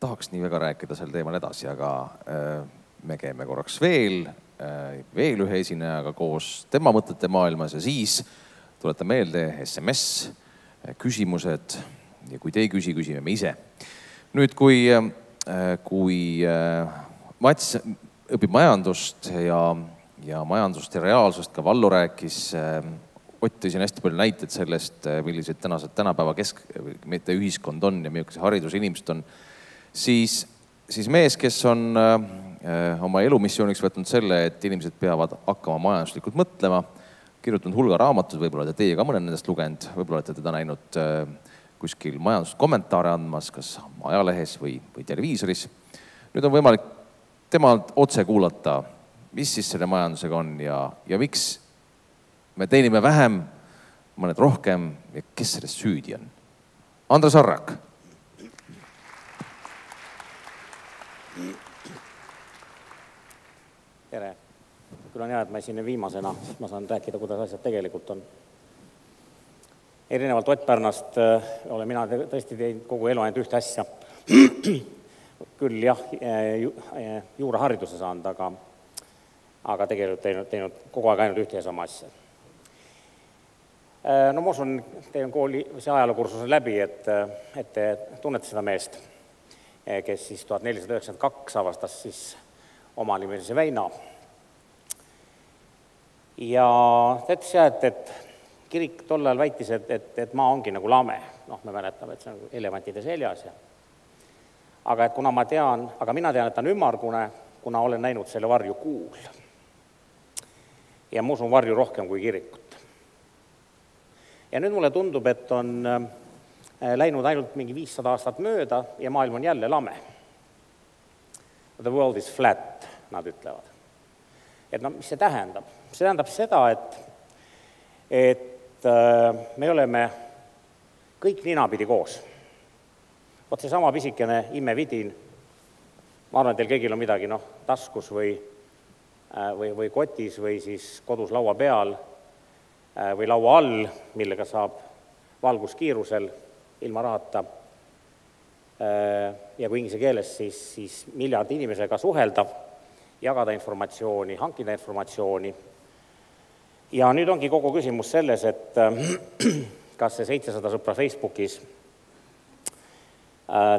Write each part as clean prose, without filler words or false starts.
tahaks nii väga rääkida sel teemal edasi, aga me käime korraks veel ühe esinejaga koos tema mõtete maailmas ja siis tuleta meelde SMS, küsimused ja kui te ei küsi, küsime me ise. Nüüd, kui Mats õpib majandust ja majandust ja reaalsust, ka Vallo rääkis, Ott tõi siin hästi palju näiteid sellest, millised tänapäeva mitte ühiskond on ja milline hariduse inimesed on, siis mees, kes on oma elumissiooniks võtnud selle, et inimesed peavad hakkama majanduslikult mõtlema, kirjutanud hulga raamatud, võib-olla te teie ka mõne nendest lugenud, võib-olla olete teda näinud kuskil majanduskommentaare andmas, kas ajalehes või televiisoris. Nüüd on võimalik temalt otse kuulata, mis siis selle majandusega on ja miks me teenime vähem, mõned rohkem ja kes sellest süüdi on. Andres Arrak. Tere. Küll on hea, et ma esinen viimasena, sest ma saan rääkida, kuidas asjad tegelikult on. Erinevalt Ott Pärnast olen mina tõesti teinud kogu elu ainult ühte asja. Küll jah, juurahariduse saanud, aga tegelikult teinud kogu aeg ainult ühte ja sama asja. No ma usun, teie kooli see ajalookursuse läbi, et te tunnete seda meest, kes siis 1492 avastas siis oma nimelise Väina. Ja teatis jah, et kirik tol ajal väitis, et maa ongi nagu lame. Me mäletame, et see on elevantide seljas. Aga mina tean, et ta on ümmargune, kuna olen näinud selle varju kuul. Ja ma usun varju rohkem kui kirikut. Ja nüüd mulle tundub, et on läinud ainult mingi 500 aastat mööda ja maailm on jälle lame. The world is flat, nad ütlevad. Et mis see tähendab? See tähendab seda, et me oleme kõik ninapidi koos. Vot see sama pisikene imevidin, ma arvan, et teil kõigil on midagi taskus või kotis või siis kodus laua peal või laua all, millega saab valguskiirusel ilma rahata ja kui inglise keeles siis miljard inimesega suhelda, jagada informatsiooni, hankida informatsiooni. Ja nüüd ongi kogu küsimus selles, et kas see 700 sõpra Facebookis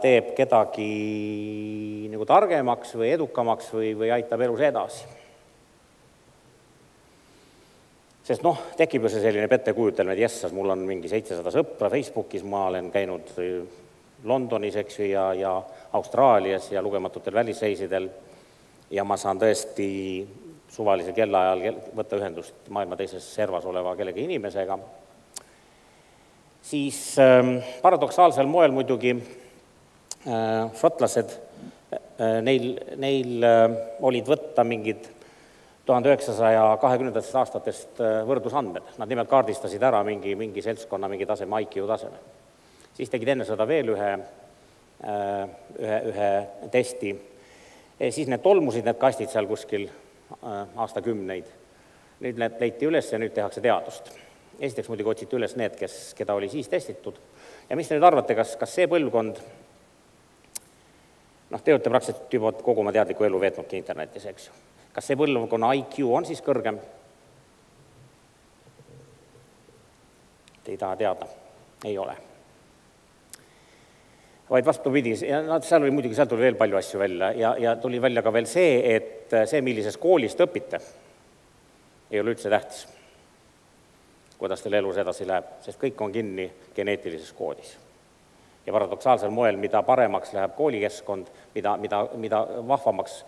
teeb kedagi nagu targemaks või edukamaks või aitab elus edasi. Sest tekib ju see selline pettekujutelme, et jessas, mul on mingi 700 sõpra Facebookis, ma olen käinud Londonis, ja Austraalias ja lugematutel välisreisidel ja ma saan tõesti suvalisel kellaajal võtta ühendust maailma teises servas oleva kellegi inimesega. Siis paradoksaalsel moel muidugi šotlased, neil olid võtta mingid 1920. aastatest võrdlusandmed. Nad nimelt kaardistasid ära mingi seltskonna, mingi taseme, IQ taseme. Siis tegid enne seda veel ühe testi. Siis need tolmusid, need kastid seal kuskil aastakümneid. Nüüd need leiti üles ja nüüd tehakse teadust. Esiteks muidugi otsiti üles need, keda oli siis testitud. Ja mis te nüüd arvate, kas see põlvkond, te olete praktiliselt juba kogu oma teadliku elu veetnudki internetis, eks ju. Kas see põlvkonna IQ on siis kõrgem? Te ei taha teada. Ei ole. Vaid vastupidi, seal tuli veel palju asju välja ja tuli välja ka veel see, et see, millises koolis te õpite, ei ole üldse tähtis, kuidas teil elus edasi läheb, sest kõik on kinni geneetilises koodis. Ja paradoksaalsel moel, mida paremaks läheb koolikeskkond, mida vahvamaks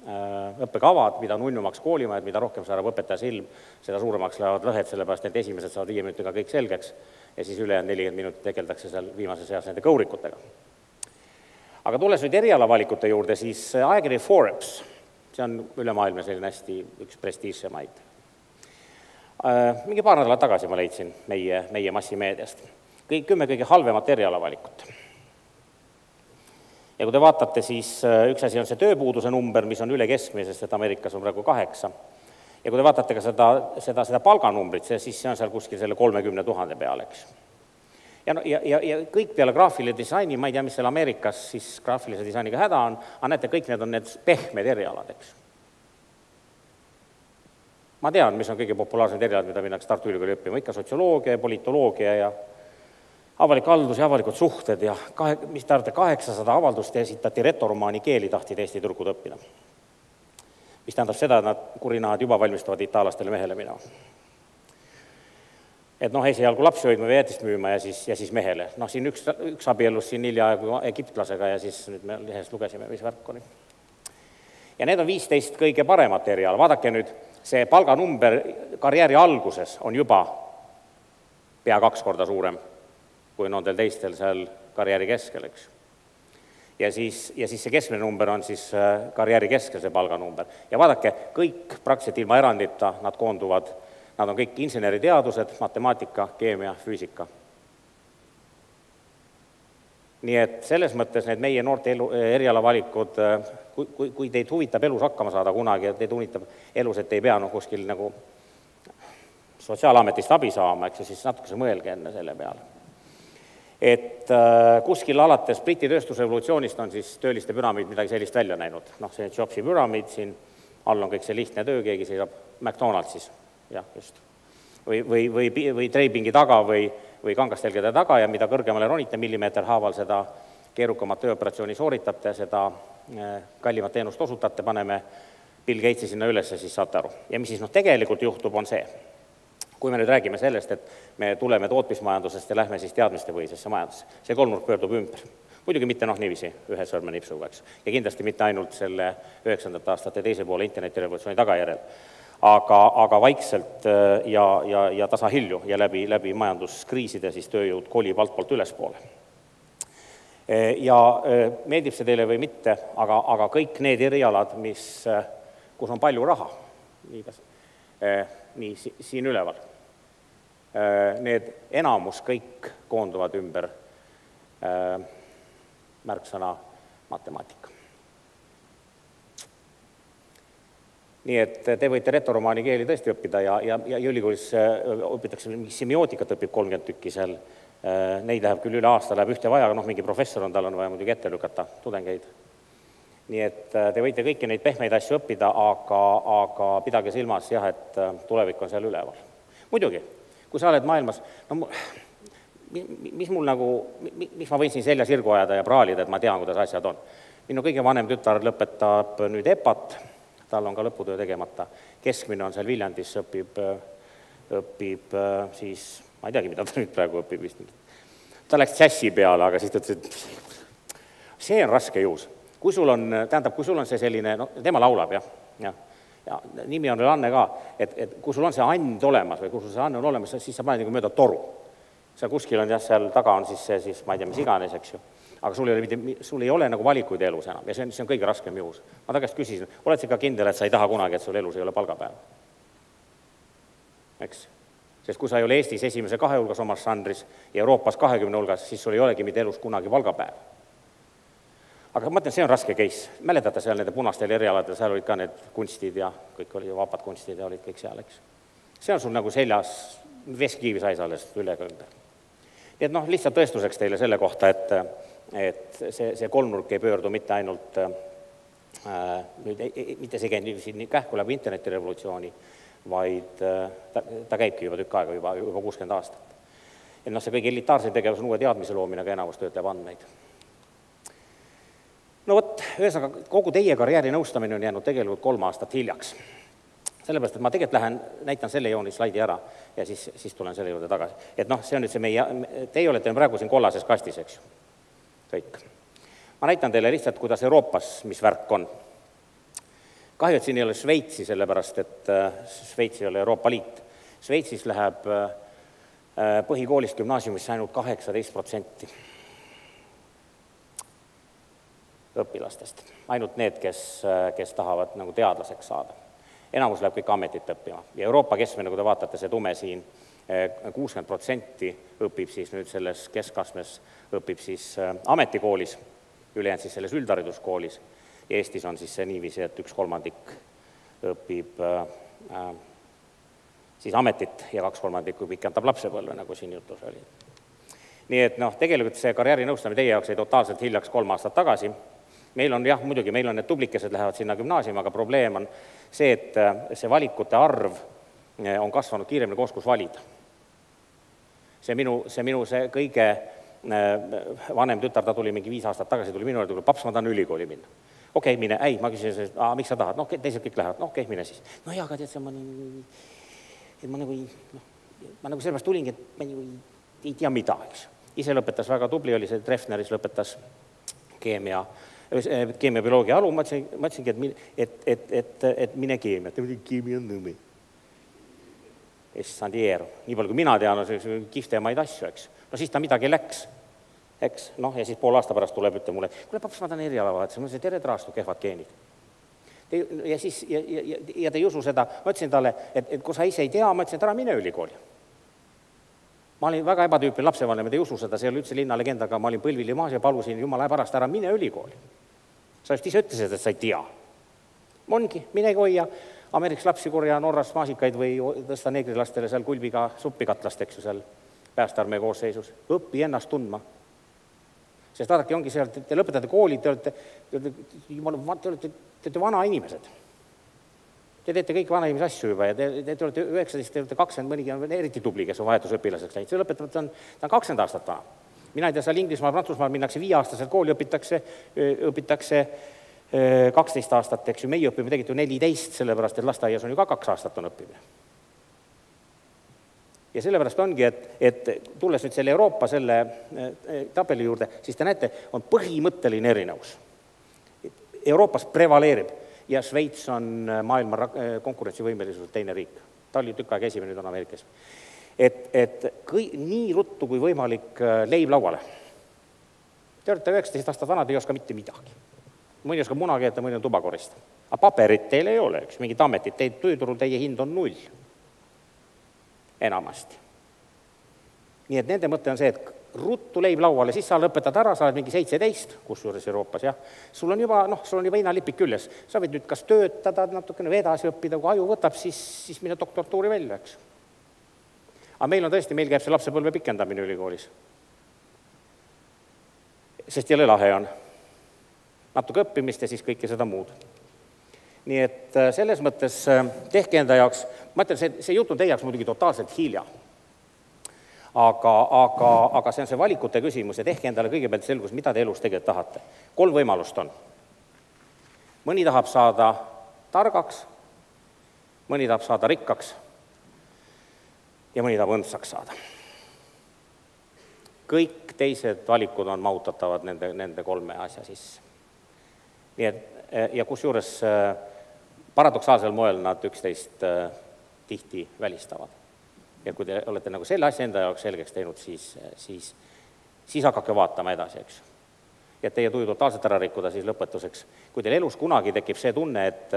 õppekavad, mida nunnumaks koolimajad, mida rohkem saadab õpetaja silm, seda suuremaks lähevad lõhed, sellepärast et esimesed saavad 5 minutiga kõik selgeks ja siis ülejäänud 40 minutit tegeldakse seal viimase seas nende kõurikutega. Aga tulles nüüd erialavalikute juurde, siis ajakiri Forbes, see on ülemaailmne selline hästi üks prestiižsemaid. Mingi paar nädalat tagasi ma leidsin meie massimeediast 10 kõige halvemat erialavalikut. Ja kui te vaatate, siis üks asi on see tööpuuduse number, mis on üle keskmise, sest et Ameerikas on praegu 8. Ja kui te vaatate ka seda palganumbrit, siis see on seal kuskil selle 30 000 peale, eks. Ja kõik peale graafilise disaini, ma ei tea, mis seal Ameerikas siis graafilise disainiga häda on, aga näete, kõik need on need pehmed erialad, eks. Ma tean, mis on kõige populaarsemad erialad, mida minnakse Tartu Ülikooli õppima, ikka sotsioloogia, politoloogia ja avalik haldus ja avalikud suhted ja mis te arvate, 800 avaldust esitati retoromaani keeli tahtid Eesti turgud õppida. Mis tähendab seda, et nad kurinahad juba valmistavad itaallastele mehele minema. Et esialgu lapsi hoidma või jätist müüma ja siis mehele. Siin üks abiellus siin hiljaaegu egiptlasega ja siis nüüd me lehest lugesime, mis värk oli. Ja need on 15 kõige paremat eriala. Vaadake nüüd, see palganumber karjääri alguses on juba pea 2 korda suurem, kui on teil teistel seal karjääri keskel, eks. Ja siis see keskmine number on siis karjääri keskel see palganumber. Ja vaadake, kõik praktiliselt ilma erandita nad koonduvad. Nad on kõik inseneriteadused, matemaatika, keemia, füüsika. Nii et selles mõttes need meie noorte erialavalikud, kui teid huvitab elus hakkama saada kunagi ja teid huvitab elus, et ei pea kuskil nagu sotsiaalametist abi saama, eks, siis natuke mõelge enne selle peale. Et kuskil alates Briti tööstusrevolutsioonist on siis tööliste püramiid midagi sellist välja näinud. See Jobsi püramiid siin, all on kõik see lihtne töö, keegi seisab McDonaldsis. Jah, just. Või treibingi taga või kangastelgede taga ja mida kõrgemale ronite millimeeter haaval seda keerukamat tööoperatsiooni sooritate, seda kallimat teenust osutate, paneme Bill Gatesi sinna üles ja siis saate aru. Ja mis siis tegelikult juhtub, on see. Kui me nüüd räägime sellest, et me tuleme tootmismajandusest ja lähme siis teadmistepõhisesse majandusse, see kolmnurk pöördub ümber. Muidugi mitte niiviisi ühe sõrmenipsuga, eks. Ja kindlasti mitte ainult selle 90. aastate teise poole internetirevolutsiooni tagajärjel. Aga vaikselt ja tasahilju ja läbi majanduskriiside siis tööjõud kolib altpoolt ülespoole. Ja meeldib see teile või mitte, aga kõik need erialad, kus on palju raha, nii siin üleval, need enamus kõik koonduvad ümber märksõna matemaatika. Nii et te võite retoromaani keeli tõesti õppida ja ülikoolis õpitakse, semiootikat õpib 30 tükki seal, neid läheb küll üle aasta, läheb ühte vaja, mingi professor on, tal on vaja muidugi ette lükata tudengeid. Nii et te võite kõiki neid pehmeid asju õppida, aga pidage silmas, jah, et tulevik on seal üleval. Muidugi, kui sa oled maailmas, mis ma võin siin selja sirgu ajada ja praalida, et ma tean, kuidas asjad on. Minu kõige vanem tütar lõpetab nüüd EPAT, tal on ka lõputöö tegemata. Keskmine on seal Viljandis, õpib siis, ma ei teagi, mida ta nüüd praegu õpib vist. Ta läks džässi peale, aga siis ta ütles, et see on raske juhus. Kui sul on see selline, tema laulab, jah. Ja nimi on veel Anne ka, et kui sul on see and olemas või kui sul see Anne on olemas, siis sa paned mööda toru. Seal kuskil on, jah, seal taga on siis see, ma ei tea, mis iganes, eks ju. Aga sul ei ole nagu valikuid elus enam ja see on kõige raskem juhus. Ma tagasi küsisin, oled sa ikka kindel, et sa ei taha kunagi, et sul elus ei ole palgapäeva? Eks? Sest kui sa ei ole Eestis esimese 2 hulgas omas žanris ja Euroopas 20 hulgas, siis sul ei olegi mitte elus kunagi palgapäeva. Aga ma mõtlen, see on raske case. Mäletate seal nende punastel erialadel, seal olid ka need kunstid ja kõik olid ju vapad kunstid ja olid kõik seal, eks. See on sul nagu seljas, veskiivi sai alles ülega ümber. Nii et lihtsalt tõestuseks teile selle kohta, et see kolmnurk ei pöördu mitte ainult, mitte see käib nii kähku läbi internetirevolutsiooni, vaid ta käibki juba tükk aega, juba 60 aastat. Et see kõige elitaarsem tegevus on uue teadmise loomine, aga enamus töötab andmeid. No vot, ühesõnaga, kogu teie karjääri nõustamine on jäänud tegelikult 3 aastat hiljaks. Sellepärast, et ma tegelikult näitan selle jooni slaidi ära ja siis tulen selle juurde tagasi. Et see on nüüd see meie, teie olete praegu siin kollases kastis, eks ju. Kõik. Ma näitan teile lihtsalt, kuidas Euroopas, mis värk on. Kahju, et siin ei ole Šveitsi, sellepärast, et Šveits ei ole Euroopa Liit. Šveitsis läheb põhikoolist gümnaasiumisse ainult 18% õpilastest. Ainult need, kes tahavad nagu teadlaseks saada. Enamus läheb kõik ametit õppima. Ja Euroopa keskmine, nagu te vaatate, see tume siin, 60% õpib siis nüüd selles keskastmes, õpib siis ametikoolis, ülejäänud siis selles üldhariduskoolis. Ja Eestis on siis see niiviisi, et 1/3 õpib siis ametit ja 2/3 õpib ikka antab lapsepõlve, nagu siin jutus oli. Nii et noh, tegelikult see karjäärinõustamine teie jaoks ei totaalselt hiljaks 3 aastat tagasi. Meil on jah, muidugi, meil on need tublikesed lähevad sinna gümnaasiumi, aga probleem on see, et see valikute arv on kasvanud kiiremini koos, kus valida. See minu kõige vanem tütar, ta tuli mingi 5 aastat tagasi, tuli minu juurde, paps, ma tahan ülikooli minna. Okei, mine, ma küsisin, miks sa tahad? Teised kõik lähevad, okei, mine siis. No jaa, aga tead, ma nagu sellepärast tulingi, et ma ei tea mida, eks. Ise lõpetas väga tubli, oli see Treffneris lõpetas keemia-bioloogia alu, ma ütlesingi, et mine keemia, keemia on nõmi. Ja siis Sandiero, nii palju kui mina tean, on see kihvtemaid asju, eks. No siis ta midagi läks, eks, noh, ja siis pool aasta pärast tuleb ütle mulle, kuule, paps, ma tahan erialavahetusele, ma ütlesin, tere traastu, kehvad geenid. Ja siis, ja te ei usu seda, ma ütlesin talle, et kui sa ise ei tea, ma ütlesin, et ära mine ülikooli. Ma olin väga ebatüüpne lapsevanem, et ei usu seda, see oli üldse linnalegend, aga ma olin põlvili maas ja palusin jumala pärast ära mine ülikooli. Sa just ise ütlesid, et sa ei tea. Ongi, minegi hoia Ameerikas lapsi korja Norras maasikaid või tõsta neegrilastele seal kulbiga suppikatlast, eks ju, seal päästearmee koosseisus. Õppi ennast tundma. Sest vaadake, ongi seal, te lõpetate kooli, te olete vana inimesed. Te teete kõik vana inimese asju juba ja te olete 19, te olete 20, mõnigi on eriti tubli, kes on vahetusõpilaseks läinud. See lõpetab, ta on 20 aastat vana. Mina ei tea, seal Inglismaal, Prantsusmaal minnakse 5 aastaselt kooli, õpitakse 12 aastat, eks ju, meie õpime tegelikult ju 14, sellepärast, et lasteaias on ju ka 2 aastat on õppimine. Ja sellepärast ongi, et tulles nüüd selle Euroopa selle tabeli juurde, siis te näete, on põhimõtteline erinevus. Euroopas prevaleerib ja Šveits on maailma konkurentsivõimeliselt teine riik. Ta oli tükk aega esimene, nüüd on Ameerikas. Et nii ruttu kui võimalik leib lauale. Te olete 19 aastat vanad, ei oska mitte midagi. Mõni oskab muna keeta, mõni on tubakorista. Aga paberit teil ei ole, üks mingid ametid, tööturul teie hind on 0. Enamasti. Nii et nende mõte on see, et ruttu leib lauale, siis sa lõpetad ära, sa oled mingi 17, kusjuures Euroopas, jah. Sul on juba hinalipik küljes. Sa võid nüüd kas töötada, natukene edasi õppida, kui aju võtab, siis mine doktoratuuri välja, eks. Aga meil on tõesti, meil käib see lapsepõlve pikendamine ülikoolis. Sest jälle lahe on. Natuke õppimist ja siis kõike seda muud. Nii et selles mõttes tehke enda jaoks, ma ütlen, see jutt on teie jaoks muidugi totaalselt hilja. Aga see on see valikute küsimus ja tehke endale kõigepealt selgus, mida te elus tegelikult tahate. 3 võimalust on. Mõni tahab saada targaks, mõni tahab saada rikkaks ja mõni tahab õndsaks saada. Kõik teised valikud on mahutatavad nende 3 asja sisse. Nii et, ja kusjuures paradoksaalsel moel nad üksteist tihti välistavad. Ja kui te olete nagu selle asja enda jaoks selgeks teinud, siis hakake vaatama edasi, eks. Ja teie tuju totaalselt ära rikkuda siis lõpetuseks. Kui teil elus kunagi tekib see tunne, et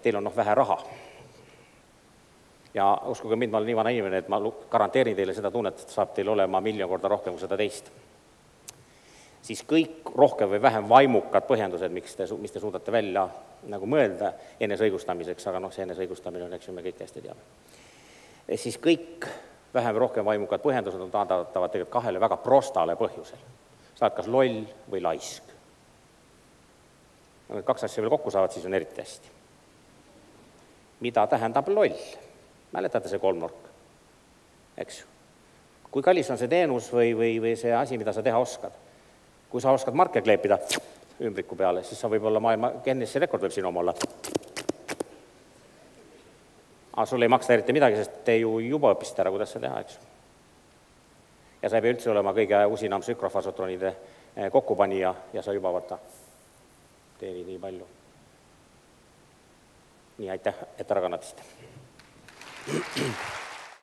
teil on vähe raha. Ja uskuge mind, ma olen nii vana inimene, et ma garanteerin teile seda tunnet, et saab teil olema 1 000 000 korda rohkem kui seda teist. Siis kõik rohkem või vähem vaimukad põhjendused, mis te suudate välja nagu mõelda enesõigustamiseks, aga see enesõigustamine on, eks ju, me kõik hästi teame. Siis kõik vähem või rohkem vaimukad põhjendused on taandatavad tegelikult 2 väga prostale põhjusel. Sa oled kas loll või laisk. Kui 2 asja veel kokku saavad, siis on eriti hästi. Mida tähendab loll? Mäletate see 3-nurk? Eks ju. Kui kallis on see teenus või see asi, mida sa teha oskad? Kui sa oskad marke kleepida ümbriku peale, siis sa võib olla maailma Guinessi rekord võib siin oma olla. Aga sul ei maksta eriti midagi, sest te ju juba õppisite ära, kuidas sa teha, eks. Ja sa ei pea üldse olema kõige usinam sükrofasotronide kokkupanija ja sa juba teenid nii palju. Nii, aitäh, et ära kannatasite.